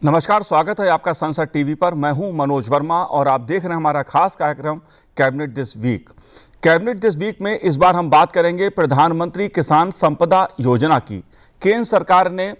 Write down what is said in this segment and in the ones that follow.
नमस्कार, स्वागत है आपका संसद टीवी पर। मैं हूं मनोज वर्मा और आप देख रहे हैं हमारा खास कार्यक्रम cabinet this week. Cabinet this week में इस बार हम बात करेंगे प्रधानमंत्री किसान संपदा योजना की। केंद्र सरकार ने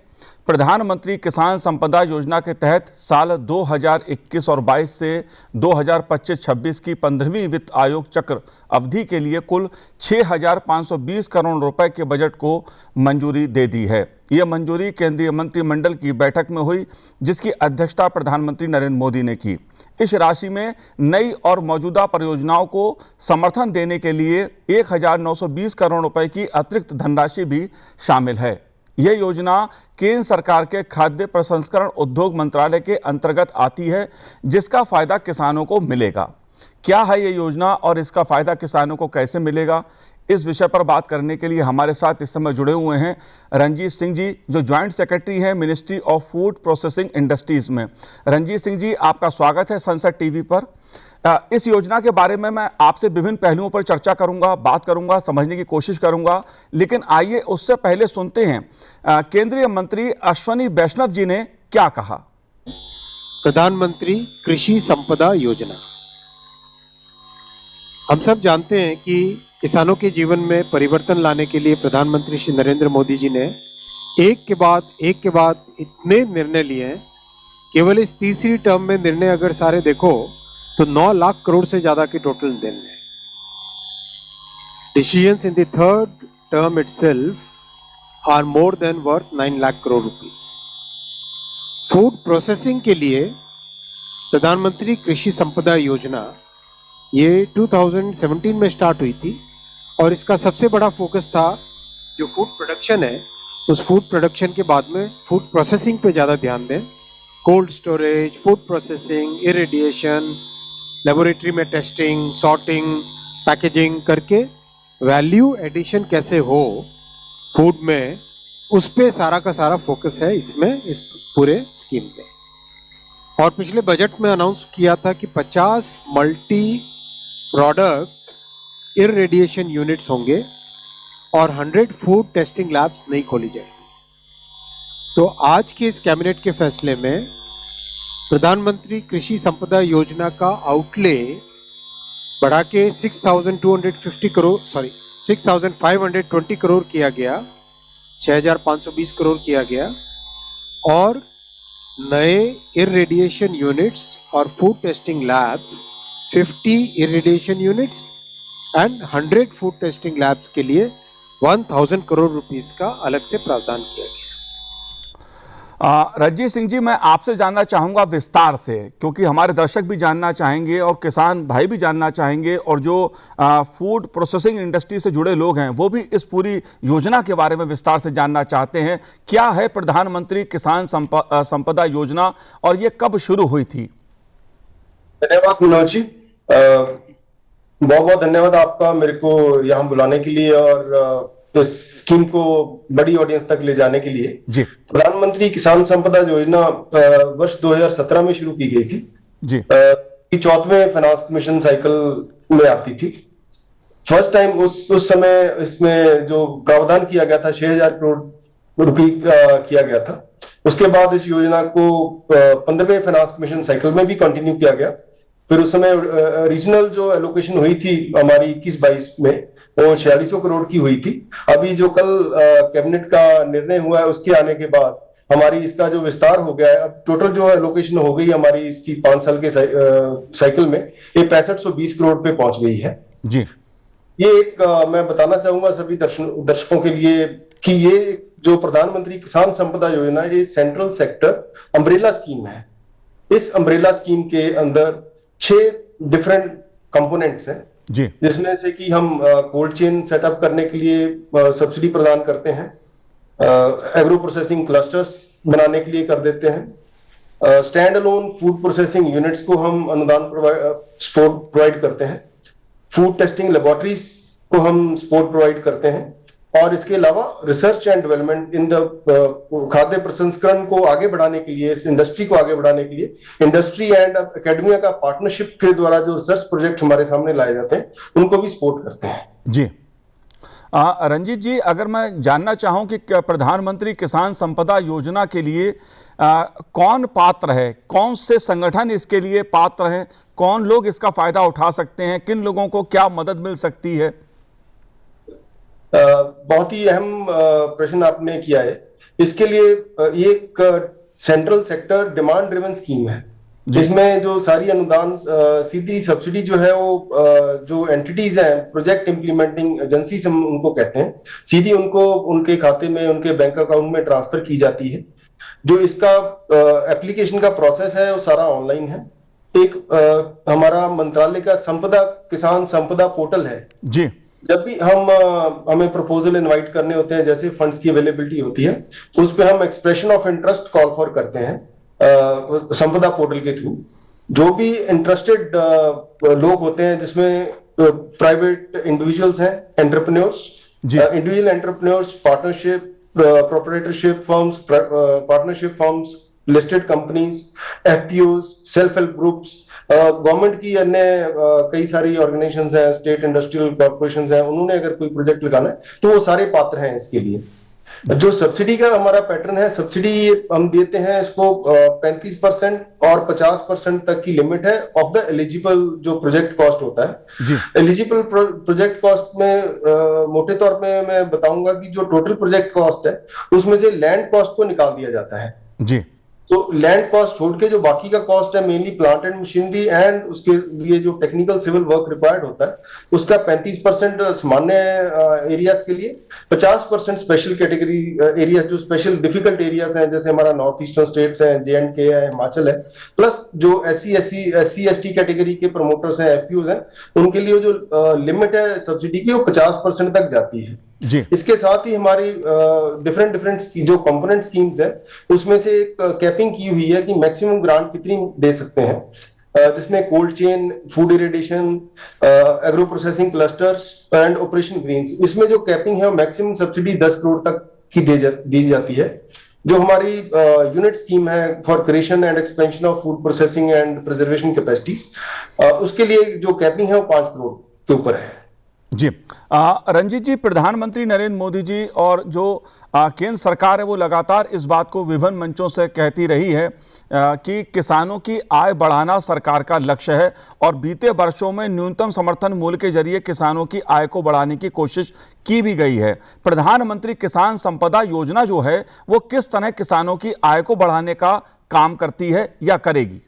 प्रधानमंत्री किसान संपदा योजना के तहत साल 2021 और 22 से 2025-26 की 15वीं वित्त आयोग चक्र अवधि के लिए कुल 6,520 करोड़ रुपए के बजट को मंजूरी दे दी है। यह मंजूरी केंद्रीय मंत्रिमंडल की बैठक में हुई, जिसकी अध्यक्षता प्रधानमंत्री नरेंद्र मोदी ने की। इस राशि में नई और मौजूदा परियोजनाओं को समर्थन देने के लिए 1,920 करोड़ रुपए की अतिरिक्त धनराशि भी शामिल है। यह योजना केंद्र सरकार के खाद्य प्रसंस्करण उद्योग मंत्रालय के अंतर्गत आती है, जिसका फायदा किसानों को मिलेगा। क्या है ये योजना और इसका फायदा किसानों को कैसे मिलेगा, इस विषय पर बात करने के लिए हमारे साथ इस समय जुड़े हुए हैं रंजीत सिंह जी, जो ज्वाइंट सेक्रेटरी हैं ministry of food processing industries में। रंजीत सिंह जी, आपका स्वागत है संसद टीवी पर। इस योजना के बारे में मैं आपसे विभिन्न पहलुओं पर चर्चा करूंगा, बात करूंगा, समझने की कोशिश करूंगा, लेकिन आइए उससे पहले सुनते हैं केंद्रीय मंत्री अश्विनी वैष्णव जी ने क्या कहा। प्रधानमंत्री कृषि संपदा योजना, हम सब जानते हैं कि किसानों के जीवन में परिवर्तन लाने के लिए प्रधानमंत्री श्री नरेंद्र मोदी जी ने एक के बाद इतने निर्णय लिए हैं। केवल इस तीसरी टर्म में निर्णय अगर सारे देखो तो 9 लाख करोड़ से ज्यादा के टोटल निर्णय। Decisions in the third term itself are more than worth 9 lakh crore rupees. Food processing के लिए प्रधानमंत्री कृषि संपदा योजना ये 2017 में स्टार्ट हुई थी और इसका सबसे बड़ा फोकस था जो फूड प्रोडक्शन है, उस फूड प्रोडक्शन के बाद में फूड प्रोसेसिंग पे ज़्यादा ध्यान दें। Cold storage, food processing, irradiation, laboratory में टेस्टिंग, सॉर्टिंग, पैकेजिंग करके वैल्यू एडिशन कैसे हो फूड में, उस पे सारा का सारा फोकस है इसमें, इस पूरे स्कीम पे। और पिछले बजट में अनाउंस किया था कि 50 मल्टी प्रोडक्ट इरेडिएशन यूनिट्स होंगे और 100 फूड टेस्टिंग लैब्स नहीं खोली जाएगी। तो आज के इस कैबिनेट के फैसले में प्रधानमंत्री कृषि संपदा योजना का आउटले बढ़ा के 6,520 करोड़ किया गया, 6,520 करोड़ किया गया। और नए इरेडिएशन यूनिट्स और food testing labs 50 irradiation units and 100 food testing labs के लिए 1,000 करोड़ रुपीस का अलग से प्रावधान किया गया। रंजीत सिंह जी, मैं आपसे जानना चाहूंगा विस्तार से, क्योंकि हमारे दर्शक भी जानना चाहेंगे और किसान भाई भी जानना चाहेंगे और जो फूड प्रोसेसिंग इंडस्ट्री से जुड़े लोग हैं वो भी इस पूरी योजना के बारे में विस्तार से जानना चाहते हैं। क्या है प्रधानमंत्री किसान संपदा योजना और ये कब शुरू हुई थी? धन्यवाद मनोज जी, बहुत बहुत धन्यवाद आपका मेरे को यहाँ बुलाने के लिए और इस स्कीम को बड़ी ऑडियंस तक ले जाने के लिए। जी, प्रधानमंत्री किसान संपदा योजना वर्ष 2017 में शुरू की गई थी जी। 4वें फाइनेंस कमीशन साइकिल में आती थी। फर्स्ट टाइम उस समय इसमें जो प्रावधान किया गया था 6,000 करोड़ रुपए किया गया था। उसके बाद इस योजना को 15वें फाइनेंस कमीशन साइकिल में भी कंटिन्यू किया गया। फिर उस समय रीजनल जो एलोकेशन हुई थी हमारी 21-22 में, वो 4600 करोड़ की हुई थी। अभी जो कल कैबिनेट का निर्णय हुआ है उसके आने के बाद हमारी इसका जो विस्तार हो गया है, अब टोटल जो एलोकेशन हो गई हमारी इसकी 5 साल के साइकिल में ये 6520 करोड़ पे पहुंच गई है जी। ये एक मैं बताना चाहूंगा सभी दर्शकों के लिए कि ये जो प्रधानमंत्री किसान संपदा योजना ये सेंट्रल सेक्टर अम्ब्रेला स्कीम है। इस अम्ब्रेला स्कीम के अंदर 6 डिफरेंट कंपोनेंट्स हैं जी, जिसमें से कि हम कोल्ड चेन सेटअप करने के लिए सब्सिडी प्रदान करते हैं, एग्रो प्रोसेसिंग क्लस्टर्स बनाने के लिए कर देते हैं, stand alone food processing units को हम अनुदान सपोर्ट प्रोवाइड करते हैं, फूड टेस्टिंग लेबोरेटरीज को हम सपोर्ट प्रोवाइड करते हैं, और इसके अलावा research and development in the खाद्य प्रसंस्करण को आगे बढ़ाने के लिए, इस इंडस्ट्री को आगे बढ़ाने के लिए इंडस्ट्री एंड एकेडमिया का पार्टनरशिप के द्वारा जो रिसर्च प्रोजेक्ट हमारे सामने लाए जाते हैं उनको भी सपोर्ट करते हैं जी। रंजीत जी, अगर मैं जानना चाहूं कि प्रधानमंत्री किसान संपदा योजना के लिए कौन पात्र है, कौन से संगठन इसके लिए पात्र हैं, कौन लोग इसका फायदा उठा सकते हैं, किन लोगों को क्या मदद मिल सकती है? बहुत ही अहम प्रश्न आपने किया है। इसके लिए ये एक central sector demand driven scheme है, जिसमें जो सारी अनुदान सीधी सब्सिडी जो है वो जो एंटिटीज हैं, प्रोजेक्ट इंप्लीमेंटिंग एजेंसी हम उनको कहते हैं, सीधी उनको उनके खाते में, उनके बैंक अकाउंट में ट्रांसफर की जाती है। जो इसका एप्लीकेशन का प्रोसेस है वो सारा ऑनलाइन है। एक हमारा मंत्रालय का संपदा किसान संपदा पोर्टल है जी। जब भी हमें प्रपोजल इनवाइट करने होते हैं, जैसे फंड्स की अवेलेबिलिटी होती है, उस पे हम expression of interest call for करते हैं संपदा पोर्टल के थ्रू। जो भी इंटरेस्टेड लोग होते हैं, जिसमें प्राइवेट इंडिविजुअल्स हैं, entrepreneurs, individual entrepreneurs, partnership, proprietorship firms, partnership firms, listed companies, FPOs, self help groups, government की अन्य कई सारी ऑर्गेनाइजेशंस हैं, स्टेट इंडस्ट्रियल कॉर्पोरेशंस हैं, उन्होंने अगर कोई प्रोजेक्ट लगाना है तो वो सारे पात्र हैं इसके लिए। जो सब्सिडी का हमारा पैटर्न है, सब्सिडी हम देते हैं इसको 35% और 50% तक की लिमिट है ऑफ द एलिजिबल जो प्रोजेक्ट कॉस्ट होता है। एलिजिबल प्रोजेक्ट कॉस्ट में मोटे तौर पे मैं बताऊंगा कि जो टोटल प्रोजेक्ट कॉस्ट है उसमें से लैंड कॉस्ट को निकाल दिया जाता है जी। तो लैंड कॉस्ट छोड़ के जो बाकी का कॉस्ट है, mainly plant and machinery and उसके लिए जो टेक्निकल सिविल वर्क रिक्वायर्ड होता है, उसका 35% सामान्य एरियाज के लिए, 50% स्पेशल कैटेगरी एरियाज, जो स्पेशल डिफिकल्ट एरियाज हैं, जैसे हमारा नॉर्थ ईस्टर्न स्टेट्स हैं, J&K है, हिमाचल है, प्लस जो SC/ST कैटेगरी के प्रमोटर्स हैं, एफपीओज हैं, उनके लिए जो लिमिट है सब्सिडी की वो 50% तक जाती है जी। इसके साथ ही हमारी डिफरेंट जो कंपोनेंट स्कीम्स है, उसमें से एक कैपिंग की हुई है कि मैक्सिमम ग्रांट कितनी दे सकते हैं, जिसमें cold chain, food irradiation, agro processing clusters and operation greens, इसमें जो कैपिंग है मैक्सिमम सब्सिडी 10 करोड़ तक की दी जाती है। जो हमारी यूनिट स्कीम है for creation and expansion of food processing and preservation capacities, उसके लिए जो कैपिंग है वो 5 करोड़ के ऊपर है जी। रंजीत जी, प्रधानमंत्री नरेंद्र मोदी जी और जो केंद्र सरकार है वो लगातार इस बात को विभिन्न मंचों से कहती रही है कि किसानों की आय बढ़ाना सरकार का लक्ष्य है और बीते वर्षों में न्यूनतम समर्थन मूल्य के जरिए किसानों की आय को बढ़ाने की कोशिश की भी गई है। प्रधानमंत्री किसान संपदा योजना जो है वो किस तरह किसानों की आय को बढ़ाने का काम करती है या करेगी?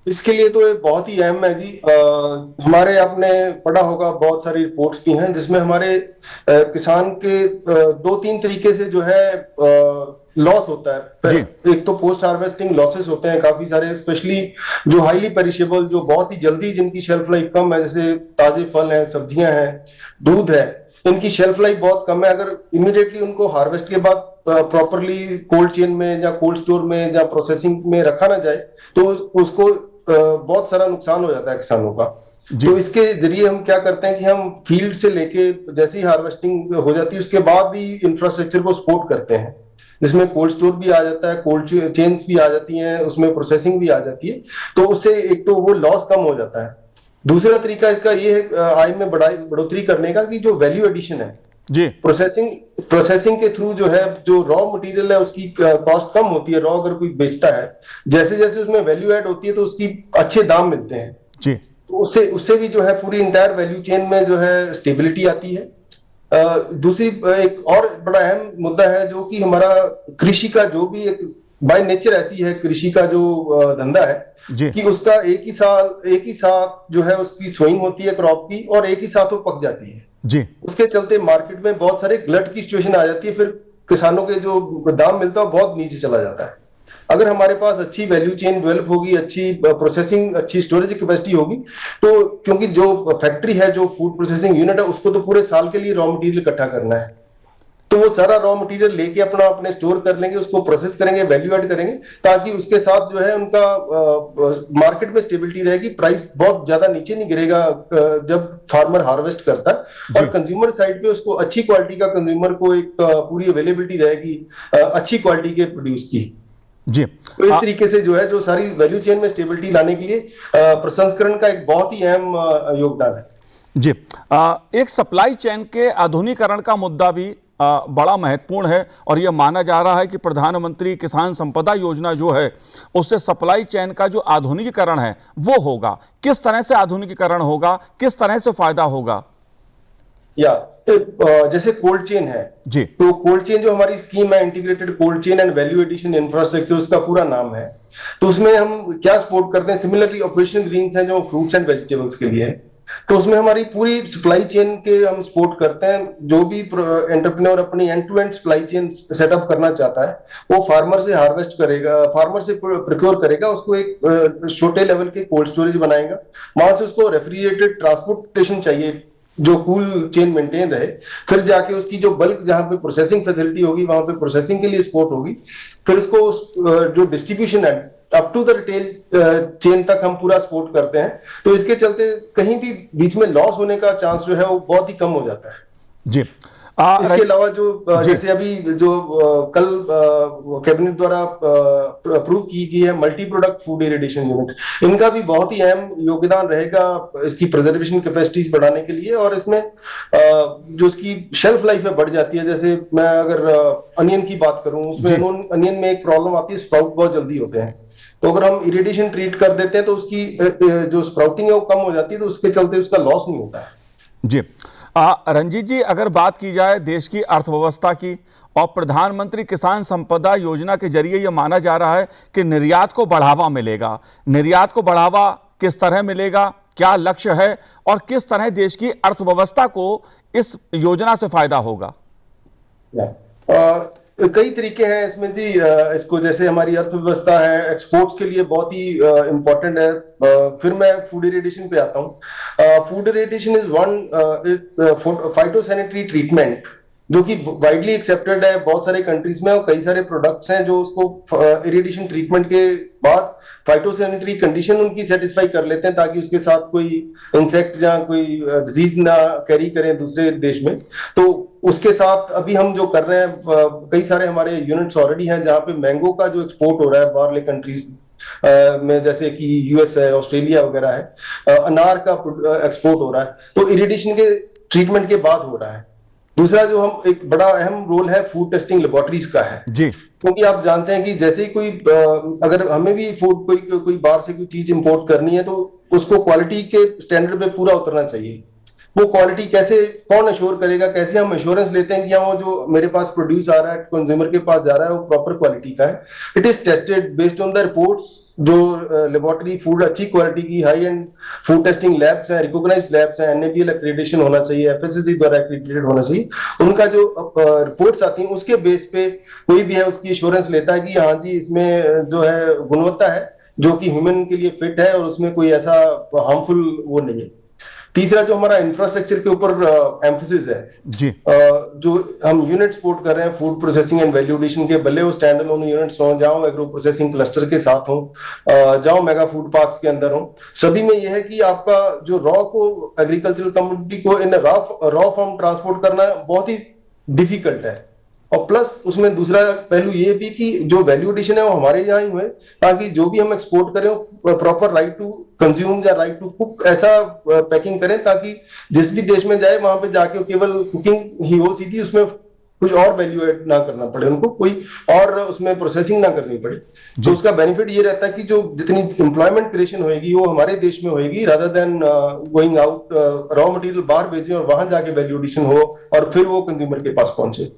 इसके लिए तो ये बहुत ही अहम है जी। हमारे आपने पढ़ा होगा, बहुत सारी रिपोर्ट्स भी हैं जिसमें हमारे किसान के 2-3 तरीके से जो है लॉस होता है। एक तो पोस्ट हार्वेस्टिंग लॉसेस होते हैं काफी सारे, स्पेशली जो हाईली पेरिशेबल, जो बहुत ही जल्दी जिनकी शेल्फ लाइफ कम है, जैसे ताजे फल हैं, सब्जियां हैं, दूध है, इनकी शेल्फ लाइफ बहुत कम है। अगर इमीडिएटली उनको हार्वेस्ट के बाद प्रॉपरली कोल्ड चेन में या कोल्ड स्टोर में या प्रोसेसिंग में रखा ना जाए तो उसको बहुत सारा नुकसान हो जाता है किसानों का। तो इसके जरिए हम क्या करते हैं कि हम फील्ड से लेके जैसे ही हार्वेस्टिंग हो जाती है उसके बाद ही इंफ्रास्ट्रक्चर को सपोर्ट करते हैं, जिसमें कोल्ड स्टोर भी आ जाता है, कोल्ड चेन्स भी आ जाती हैं, उसमें प्रोसेसिंग भी आ जाती है। तो उससे एक तो वो लॉस कम हो जाता है। दूसरा तरीका इसका ये है आय में बढ़ोतरी करने का कि जो वैल्यू एडिशन है जी, प्रोसेसिंग के थ्रू जो है, जो रॉ मटेरियल है उसकी कॉस्ट कम होती है। रॉ अगर कोई बेचता है, जैसे जैसे उसमें वैल्यू ऐड होती है तो उसकी अच्छे दाम मिलते हैं जी। तो उससे भी जो है पूरी इंटायर वैल्यू चेन में जो है स्टेबिलिटी आती है। दूसरी एक और बड़ा अहम मुद्दा है जो कि हमारा कृषि का जो भी एक बाय नेचर ऐसी है कृषि का जो धंधा है कि उसका एक ही साथ जो है उसकी सोइंग होती है क्रॉप की, और एक ही साथ वो पक जाती है जी। उसके चलते मार्केट में बहुत सारे ग्लट की सिचुएशन आ जाती है, फिर किसानों के जो दाम मिलता है बहुत नीचे चला जाता है। अगर हमारे पास अच्छी वैल्यू चेन डेवलप होगी, अच्छी प्रोसेसिंग, अच्छी स्टोरेज कैपेसिटी होगी, तो क्योंकि जो फैक्ट्री है, जो फूड प्रोसेसिंग यूनिट है, उसको तो पूरे साल के लिए रॉ मटेरियल इकट्ठा करना है, तो वो सारा रॉ मटेरियल लेके अपने स्टोर कर लेंगे, उसको प्रोसेस करेंगे, वैल्यू ऐड करेंगे, ताकि उसके साथ जो है उनका मार्केट में स्टेबिलिटी रहेगी, प्राइस बहुत ज्यादा नीचे नहीं गिरेगा जब फार्मर हार्वेस्ट करता है। और कंज्यूमर साइड पे उसको अच्छी क्वालिटी का, कंज्यूमर को एक पूरी अवेलेबिलिटी रहेगी अच्छी क्वालिटी के प्रोड्यूस की जी। तो इस तरीके से जो है, जो सारी वैल्यू चेन में स्टेबिलिटी लाने के लिए प्रसंस्करण का एक बहुत ही अहम योगदान है जी। एक सप्लाई चेन के आधुनिकीकरण का मुद्दा भी बड़ा महत्वपूर्ण है और यह माना जा रहा है कि प्रधानमंत्री किसान संपदा योजना जो है उससे सप्लाई चेन का जो आधुनिकीकरण है वो होगा। किस तरह से आधुनिकीकरण होगा, किस तरह से फायदा होगा? जैसे कोल्ड चेन है जी। तो कोल्ड चेन जो हमारी स्कीम है integrated cold chain and value addition infrastructure, उसका पूरा नाम है। तो उसमें हम क्या सपोर्ट करते हैं, सिमिलरली ऑपरेशन ग्रीन्स हैं जो फ्रूट्स एंड वेजिटेबल्स के लिए है, तो उसमें हमारी पूरी सप्लाई चेन के हम सपोर्ट करते हैं। जो भी एंटरप्रेन्योर अपनी end to end supply chain setup करना चाहता है वो फार्मर से हार्वेस्ट करेगा, फार्मर से प्रोक्योर करेगा, उसको एक छोटे लेवल के कोल्ड स्टोरेज बनाएगा, वहां से उसको रेफ्रिजरेटेड ट्रांसपोर्टेशन चाहिए जो कूल चेन मेंटेन रहे, फिर जाके उसकी जो बल्क जहां पे प्रोसेसिंग फैसिलिटी होगी वहां पे प्रोसेसिंग के लिए सपोर्ट होगी, फिर उसको जो डिस्ट्रीब्यूशन है up to the retail chain तक हम पूरा सपोर्ट करते हैं। तो इसके चलते कहीं भी बीच में लॉस होने का चांस जो है वो बहुत ही कम हो जाता है। जी। इसके अलावा जो जैसे अभी जो कल कैबिनेट द्वारा अप्रूव की गई है multi product food irradiation unit, इनका भी बहुत ही अहम योगदान रहेगा इसकी प्रिजर्वेशन कैपेसिटीज बढ़ाने के लिए, और इसमें जो इसकी शेल्फ लाइफ है बढ़ जाती है। जैसे मैं अगर अनियन की बात करूं, उसमें अनियन में एक प्रॉब्लम आती है, स्प्राउट बहुत जल्दी होते हैं, तो अगर हम इरिडेशन ट्रीट कर देते हैं तो उसकी जो स्प्राउटिंग है वो कम हो जाती है, तो उसके चलते उसका लॉस नहीं होता है। जी। रंजीत जी, अगर बात की जाए देश की अर्थव्यवस्था की और प्रधानमंत्री किसान संपदा योजना के जरिए यह माना जा रहा है कि निर्यात को बढ़ावा मिलेगा, निर्यात को बढ़ावा किस तरह मिलेगा, क्या लक्ष्य है और किस तरह देश की अर्थव्यवस्था को इस योजना से फायदा होगा? कई तरीके हैं इसमें जी। इसको जैसे हमारी अर्थव्यवस्था है एक्सपोर्ट्स के लिए बहुत ही इंपॉर्टेंट है। फिर मैं फूड इरिडेशन पे आता हूँ। Food irradiation is one phytosanitary treatment जो कि वाइडली एक्सेप्टेड है बहुत सारे कंट्रीज में, और कई सारे प्रोडक्ट्स हैं जो उसको इरिडेशन ट्रीटमेंट के बाद फाइटोसैनिटरी कंडीशन उनकी सेटिस्फाई कर लेते हैं ताकि उसके साथ कोई इंसेक्ट या कोई डिजीज ना कैरी करें दूसरे देश में। तो उसके साथ अभी हम जो कर रहे हैं, कई सारे हमारे यूनिट्स ऑलरेडी हैं जहां पे मैंगो का जो एक्सपोर्ट हो रहा है बाहरले कंट्रीज में, जैसे कि यूएस है, ऑस्ट्रेलिया वगैरह है, अनार का एक्सपोर्ट हो रहा है, तो इरिडेशन के ट्रीटमेंट के बाद हो रहा है। दूसरा जो हम एक बड़ा अहम रोल है फूड टेस्टिंग लेबोरेटरीज का है जी, क्योंकि आप जानते हैं कि जैसे ही कोई अगर हमें भी फूड कोई बाहर से कोई चीज इंपोर्ट करनी है तो उसको क्वालिटी के स्टैंडर्ड पे पूरा उतरना चाहिए। वो क्वालिटी कैसे कौन अश्योर करेगा, कैसे हम एश्योरेंस लेते हैं कि हाँ वो जो मेरे पास प्रोड्यूस आ रहा है कंज्यूमर के पास जा रहा है वो प्रॉपर क्वालिटी का है। It is tested based on the reports. जो लेबोरेटरी फूड अच्छी क्वालिटी की high and food testing labs हैं, रिकॉग्नाइज्ड लैब्स हैं, एनएबीएल एक्रेडिटेशन होना चाहिए, एफएसएससी द्वारा एक्रेडिटेड होना चाहिए, उनका जो रिपोर्ट्स आती हैं उसके बेस पे कोई भी है उसकी एश्योरेंस लेता है कि हाँ जी इसमें जो है गुणवत्ता है जो कि ह्यूमन के लिए फिट है और उसमें कोई ऐसा हार्मफुल वो नहीं है। तीसरा जो हमारा इंफ्रास्ट्रक्चर के ऊपर एम्फोसिस है जी, जो हम यूनिट सपोर्ट कर रहे हैं food processing and value addition के, भले वो स्टैंड अलोन यूनिट्स हों, जाओ एग्रो प्रोसेसिंग क्लस्टर के साथ हों, जाओ मेगा फूड पार्क्स के अंदर हों, सभी में यह है कि आपका जो रॉ को एग्रीकल्चरल कमोडिटी को इन रॉ फॉर्म ट्रांसपोर्ट करना बहुत ही डिफिकल्ट है। और प्लस उसमें दूसरा पहलू ये भी कि जो वैल्यू एडिशन है वो हमारे यहाँ ही हुए ताकि जो भी हम एक्सपोर्ट करें वो प्रॉपर राइट टू कंज्यूम या राइट टू कुक ऐसा पैकिंग करें ताकि जिस भी देश में जाए वहां पे जाके केवल कुकिंग ही हो सीधी, उसमें कुछ और वैल्यू एड ना करना पड़े, उनको कोई और उसमें प्रोसेसिंग ना करनी पड़े। तो उसका बेनिफिट ये रहता है कि जो जितनी एम्प्लॉयमेंट क्रिएशन होगी वो हमारे देश में होगी rather than going out raw material बाहर भेजें और वहां जाके वैल्यू एडिशन हो और फिर वो कंज्यूमर के पास पहुंचे।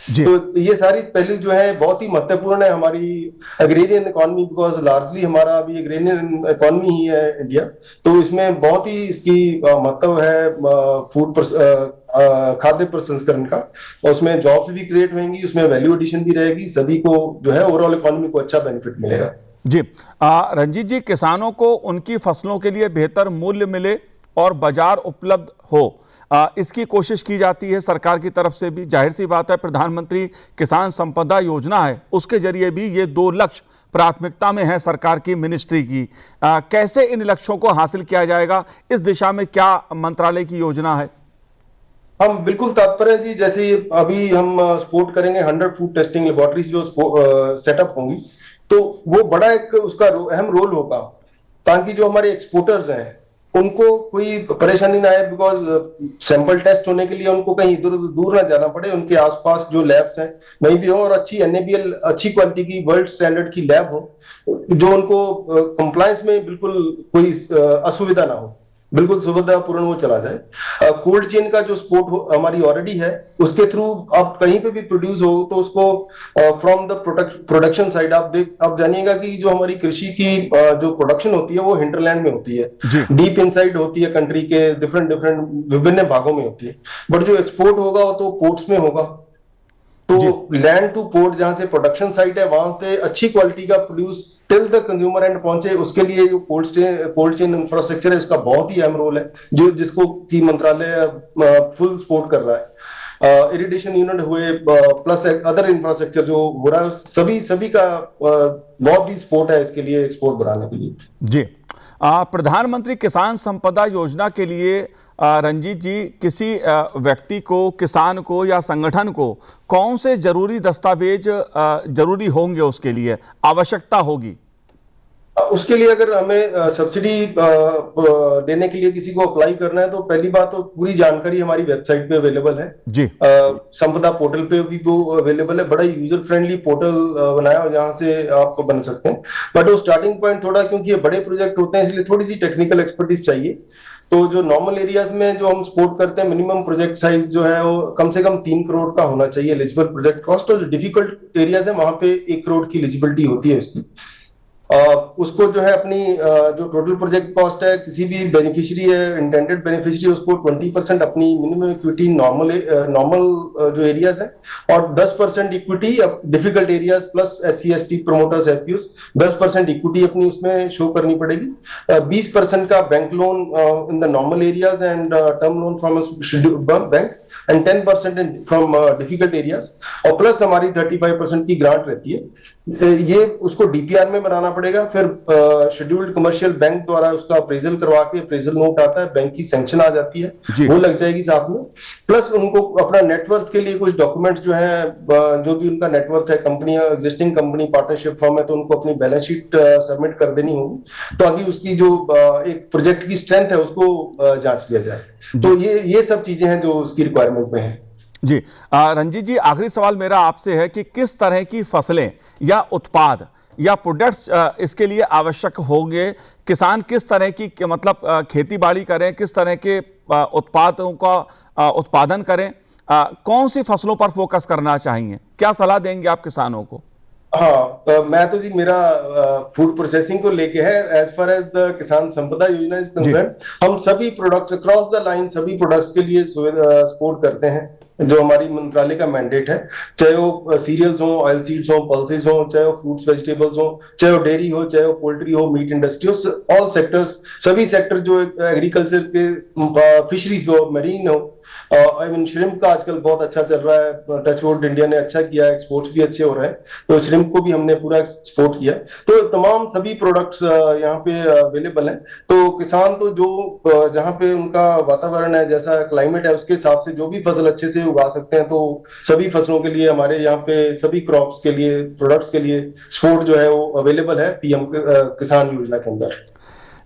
तो ये सारी पहलू जो है बहुत ही महत्वपूर्ण है हमारी एग्रेरियन इकोनॉमी, बिकॉज लार्जली हमारा अभी एग्रेरियन इकोनॉमी ही है इंडिया, तो इसमें बहुत ही इसकी महत्व है फूड खाद्य प्रसंस्करण का, और उसमें जॉब्स भी क्रिएट होंगी, उसमें वैल्यू एडिशन भी रहेगी, सभी को जो है ओवरऑल इकोनॉमी को अच्छा बेनिफिट मिलेगा। जी। रंजीत जी, किसानों को उनकी फसलों के लिए बेहतर मूल्य मिले और बाजार उपलब्ध हो, इसकी कोशिश की जाती है सरकार की तरफ से भी। जाहिर सी बात है प्रधानमंत्री किसान संपदा योजना है उसके जरिए भी ये दो लक्ष्य प्राथमिकता में है सरकार की मिनिस्ट्री की। कैसे इन लक्ष्यों को हासिल किया जाएगा, इस दिशा में क्या मंत्रालय की योजना है? हम बिल्कुल तत्पर हैं जी। जैसे अभी हम सपोर्ट करेंगे 100 फूड टेस्टिंग लेबोरेटरीज जो सेटअप होंगी, तो वो बड़ा एक उसका अहम रोल होगा ताकि जो हमारे एक्सपोर्टर्स हैं उनको कोई परेशानी ना आए, बिकॉज सैंपल टेस्ट होने के लिए उनको कहीं इधर उधर दूर ना जाना पड़े, उनके आसपास जो लैब्स हैं वहीं भी हो, और अच्छी NABL अच्छी क्वालिटी की वर्ल्ड स्टैंडर्ड की लैब हो, जो उनको कंप्लायंस में बिल्कुल कोई असुविधा ना हो, बिल्कुल सुविधापूर्ण वो चला जाए। कोल्ड चेन का जो सपोर्ट हमारी ऑलरेडी है, उसके थ्रू आप कहीं पे भी प्रोड्यूस हो तो उसको फ्रॉम द प्रोडक्शन साइड आप जानिएगा कि जो हमारी कृषि की जो प्रोडक्शन होती है वो हिंटरलैंड में होती है, डीप इनसाइड होती है, कंट्री के डिफरेंट विभिन्न भागों में होती है, बट जो एक्सपोर्ट होगा वो तो पोर्ट्स में होगा। तो लैंड टू पोर्ट जहां से प्रोडक्शन साइट है वहां से अच्छी क्वालिटी का produce till the consumer and पहुंचे, उसके लिए जो कोल्ड चेन इंफ्रास्ट्रक्चर है उसका बहुत ही अहम रोल है, जो जिसको की मंत्रालय फुल सपोर्ट कर रहा है। इरिगेशन यूनिट हुए प्लस अदर इंफ्रास्ट्रक्चर जो हो रहा है, सभी का बहुत ही सपोर्ट है इसके लिए, एक्सपोर्ट बढ़ाने के लिए। जी, प्रधानमंत्री किसान संपदा योजना के लिए रंजीत जी, किसी व्यक्ति को, किसान को या संगठन को कौन से जरूरी दस्तावेज जरूरी होंगे, उसके लिए आवश्यकता होगी? उसके लिए अगर हमें सब्सिडी देने के लिए किसी को अप्लाई करना है तो पहली बात तो पूरी जानकारी हमारी वेबसाइट पे अवेलेबल है जी। संपदा पोर्टल पे भी वो अवेलेबल है, बड़ा यूजर फ्रेंडली पोर्टल बनाया जहां से आप बन सकते हैं। बट वो स्टार्टिंग पॉइंट थोड़ा, क्योंकि ये बड़े प्रोजेक्ट होते हैं इसलिए थोड़ी सी टेक्निकल एक्सपर्टीज चाहिए। तो जो नॉर्मल एरियाज में जो हम सपोर्ट करते हैं, मिनिमम प्रोजेक्ट साइज जो है वो कम से कम 3 करोड़ का होना चाहिए एलिजिबल प्रोजेक्ट कॉस्ट, और जो डिफिकल्ट एरियाज है वहां पे 1 करोड़ की एलिजिबिलिटी होती है उसकी। उसको जो है अपनी जो टोटल प्रोजेक्ट कॉस्ट है, किसी भी बेनिफिशियरी है, इंटेंडेड बेनिफिशियरी, उसको 20% अपनी मिनिमम इक्विटी नॉर्मल जो एरियाज है, और 10% equity difficult areas plus SC/ST promoters FPOs 10% equity अपनी उसमें शो करनी पड़ेगी। 20% का bank loan in the normal areas and term loan from scheduled bank, and 10% from difficult areas, और प्लस हमारी 35% की ग्रांट रहती है। ये उसको DPR में बनाना पड़ेगा, फिर शेड्यूल्ड कमर्शियल बैंक द्वारा उसका अप्रेजल करवा के अप्रेजल नोट आता है, बैंक की सैंक्शन आ जाती है, वो लग जाएगी साथ में। प्लस उनको अपना नेटवर्थ के लिए कुछ डॉक्यूमेंट्स जो है, जो भी उनका नेटवर्थ है, company existing company partnership form है तो उनको अपनी बैलेंस शीट सबमिट कर देनी होगी, ताकि उसकी जो एक प्रोजेक्ट की स्ट्रेंथ है उसको जांच लिया जाए। तो ये सब चीजें हैं जो उसकी रिक्वायरमेंट में है। जी, रंजीत जी, आखिरी सवाल मेरा आपसे है कि किस तरह की फसलें या उत्पाद या प्रोडक्ट्स इसके लिए आवश्यक होंगे? किसान किस तरह की मतलब खेती बाड़ी करें, किस तरह के उत्पादों का उत्पादन करें, कौन सी फसलों पर फोकस करना चाहिए? क्या सलाह देंगे आप किसानों को? हाँ, मैं तो जी, मेरा फूड प्रोसेसिंग को लेके है। एज फार एज द किसान संपदा योजना इज कंसर्न, हम सभी प्रोडक्ट्स अक्रॉस द लाइन सभी प्रोडक्ट्स के लिए सपोर्ट करते हैं, जो हमारी मंत्रालय का मैंडेट है, चाहे वो सीरियल्स हो, ऑयल सीड्स हो, पल्सेस हो, चाहे वो फ्रूट्स वेजिटेबल्स हो, चाहे वो डेयरी हो, चाहे वो पोल्ट्री हो, मीट इंडस्ट्री हो, ऑल सेक्टर्स, सभी सेक्टर जो एग्रीकल्चर के, फिशरीज हो, मरीन हो, आई मीन श्रिम्प का आजकल बहुत अच्छा चल रहा है, टचवुड इंडिया ने अच्छा किया है, एक्सपोर्ट्स भी अच्छे हो रहे हैं, तो श्रिम्प को भी हमने पूरा एक्सपोर्ट किया। तो तमाम सभी प्रोडक्ट्स यहाँ पे अवेलेबल हैं। तो किसान तो जो जहाँ पे उनका वातावरण है, जैसा क्लाइमेट है, उसके हिसाब से जो भी फसल अच्छे से उगा सकते हैं, तो सभी फसलों के लिए हमारे यहाँ पे सभी क्रॉप्स के लिए, प्रोडक्ट्स के लिए सपोर्ट जो है वो अवेलेबल है PM किसान योजना के अंदर।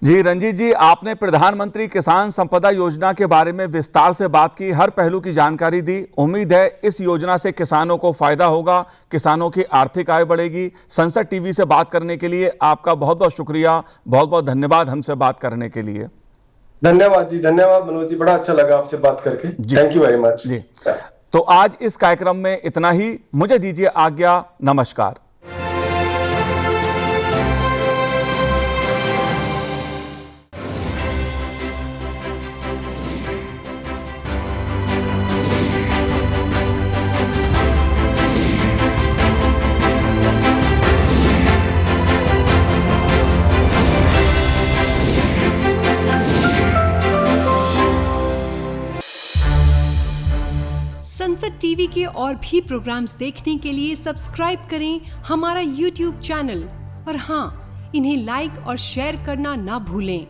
जी रंजीत जी, आपने प्रधानमंत्री किसान संपदा योजना के बारे में विस्तार से बात की, हर पहलू की जानकारी दी। उम्मीद है इस योजना से किसानों को फायदा होगा, किसानों की आर्थिक आय बढ़ेगी। संसद टीवी से बात करने के लिए आपका बहुत बहुत शुक्रिया, बहुत बहुत धन्यवाद हमसे बात करने के लिए। धन्यवाद जी, धन्यवाद मनोज जी, बड़ा अच्छा लगा आपसे बात करके। थैंक यू वेरी मच जी। तो आज इस कार्यक्रम में इतना ही, मुझे दीजिए आज्ञा, नमस्कार। संसद टीवी के और भी प्रोग्राम्स देखने के लिए सब्सक्राइब करें हमारा YouTube चैनल, और हाँ, इन्हें लाइक और शेयर करना ना भूलें।